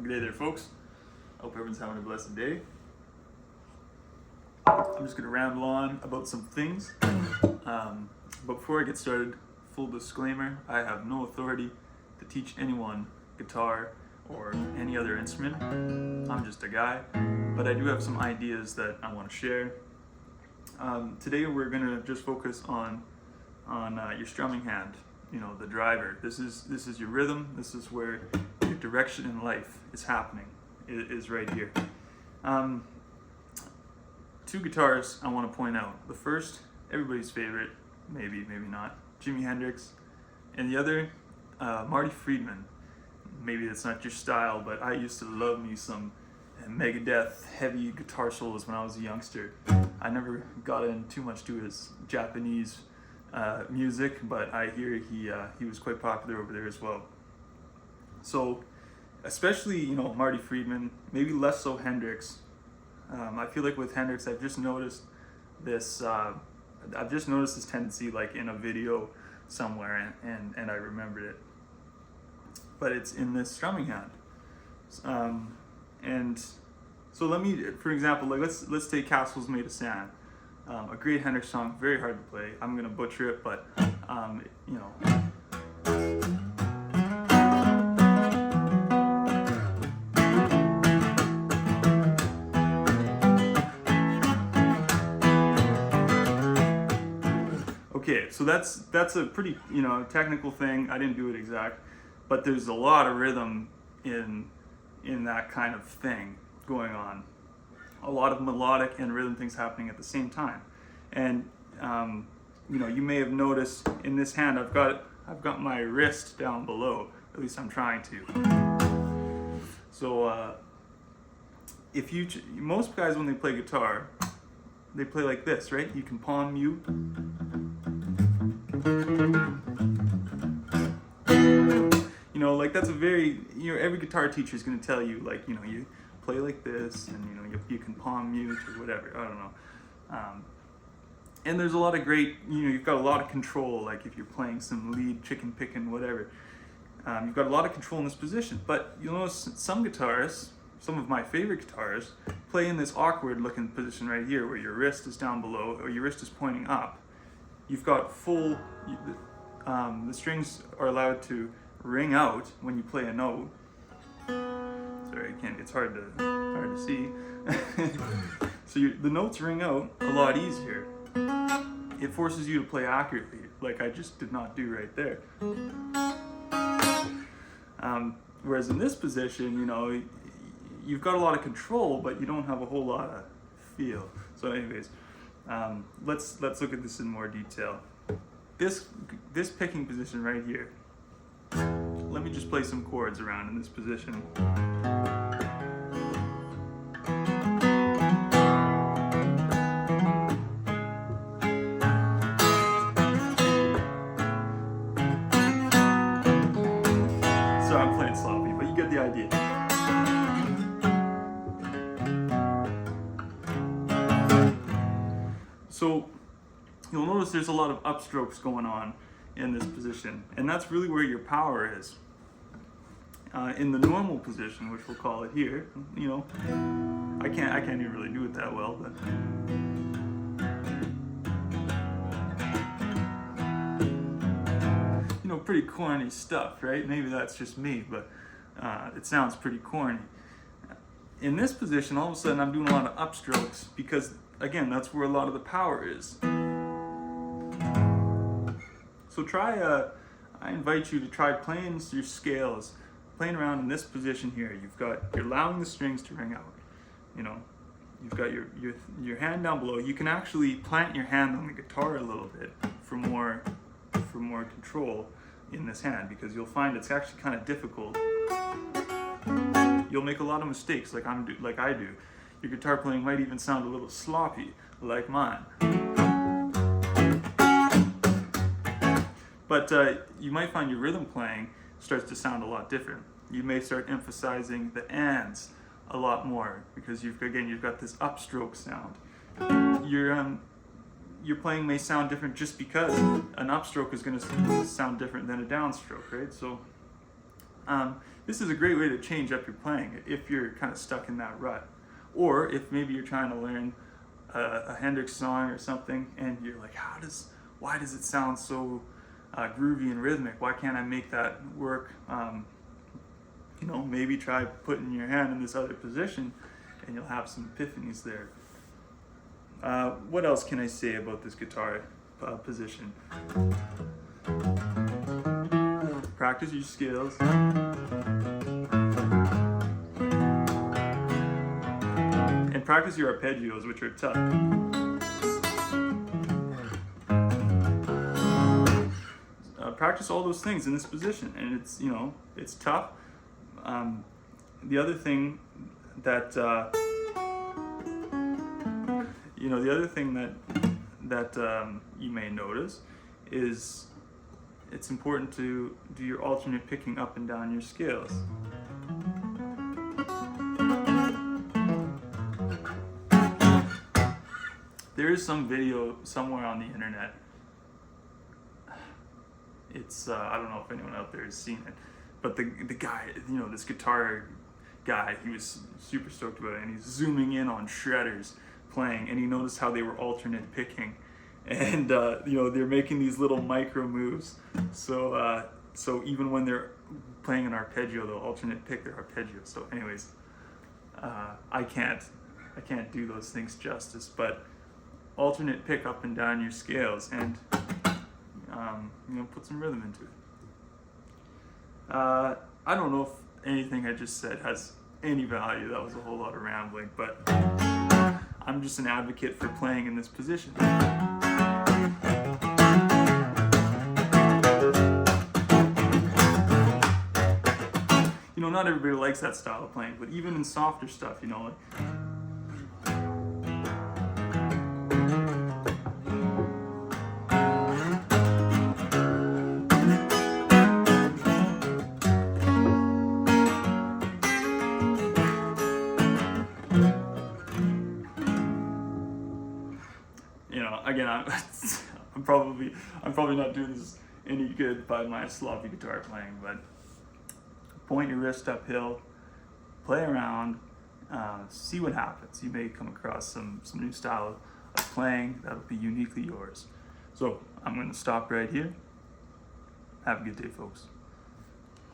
Good day there, folks. I hope everyone's having a blessed day. I'm just going to ramble on about some things. But before I get started, full disclaimer, I have no authority to teach anyone guitar or any other instrument. I'm just a guy, but I do have some ideas that I want to share. Today we're going to just focus on your strumming hand, the driver. This is your rhythm. This is where your direction in life is happening. It is right here. Two guitars I want to point out. The first, everybody's favorite, maybe not, Jimi Hendrix, and the other, Marty Friedman. Maybe that's not your style, but I used to love me some Megadeth heavy guitar solos when I was a youngster. I never got in too much to his Japanese music, but I hear he was quite popular over there as well. So, especially Marty Friedman, maybe less so Hendrix. I feel like with Hendrix, I've just noticed this tendency, like in a video somewhere, and I remembered it. But it's in this strumming hand, and so let me, for example, like let's take "Castles Made of Sand," a great Hendrix song, very hard to play. I'm gonna butcher it, but Okay, so that's a pretty technical thing. I didn't do it exact, but there's a lot of rhythm in that kind of thing going on. A lot of melodic and rhythm things happening at the same time. And you may have noticed in this hand I've got my wrist down below. At least I'm trying to. So if most guys when they play guitar, they play like this, right? You can palm mute. Like that's a very, every guitar teacher is going to tell you, like, you play like this, and you can palm mute or whatever. I don't know. And there's a lot of great, you've got a lot of control. Like if you're playing some lead, chicken picking, whatever, you've got a lot of control in this position. But you'll notice some guitarists, some of my favorite guitarists, play in this awkward looking position right here, where your wrist is down below or your wrist is pointing up. You've got full, the strings are allowed to ring out when you play a note. Sorry, it's hard to see. So the notes ring out a lot easier. It forces you to play accurately, like I just did not do right there. Whereas in this position, you've got a lot of control, but you don't have a whole lot of feel. So anyways, let's look at this in more detail. This picking position right here. Let me just play some chords around in this position. So I'm playing sloppy, but you get the idea. So you'll notice there's a lot of upstrokes going on in this position, and that's really where your power is. In the normal position, which we'll call it here, I can't even really do it that well, but pretty corny stuff, right? Maybe that's just me, but it sounds pretty corny. In this position, all of a sudden I'm doing a lot of upstrokes because, again, that's where a lot of the power is. So I invite you to try playing your scales, playing around in this position here. You're allowing the strings to ring out. You've got your hand down below. You can actually plant your hand on the guitar a little bit for more control in this hand, because you'll find it's actually kind of difficult. You'll make a lot of mistakes, like I do. Your guitar playing might even sound a little sloppy, like mine. But you might find your rhythm playing starts to sound a lot different. You may start emphasizing the ands a lot more because you've got this upstroke sound. Your playing may sound different just because an upstroke is going to sound different than a downstroke, right? So this is a great way to change up your playing if you're kind of stuck in that rut. Or if maybe you're trying to learn a Hendrix song or something and you're like, why does it sound so groovy and rhythmic? Why can't I make that work? Maybe try putting your hand in this other position and you'll have some epiphanies there. What else can I say about this guitar position? Practice your skills. And practice your arpeggios, which are tough. Practice all those things in this position, and it's tough. The other thing that you may notice is it's important to do your alternate picking up and down your scales. There is some video somewhere on the internet. It's I don't know if anyone out there has seen it, but the guy, this guitar guy, he was super stoked about it, and he's zooming in on shredders playing, and he noticed how they were alternate picking, and they're making these little micro moves. So even when they're playing an arpeggio, they'll alternate pick their arpeggio. So anyways, I can't do those things justice, but alternate pick up and down your scales and put some rhythm into it. I don't know if anything I just said has any value. That was a whole lot of rambling, but I'm just an advocate for playing in this position. Not everybody likes that style of playing, but even in softer stuff, again, I'm probably not doing this any good by my sloppy guitar playing, but point your wrist uphill, play around, see what happens. You may come across some new style of playing that'll be uniquely yours. So I'm going to stop right here. Have a good day, folks.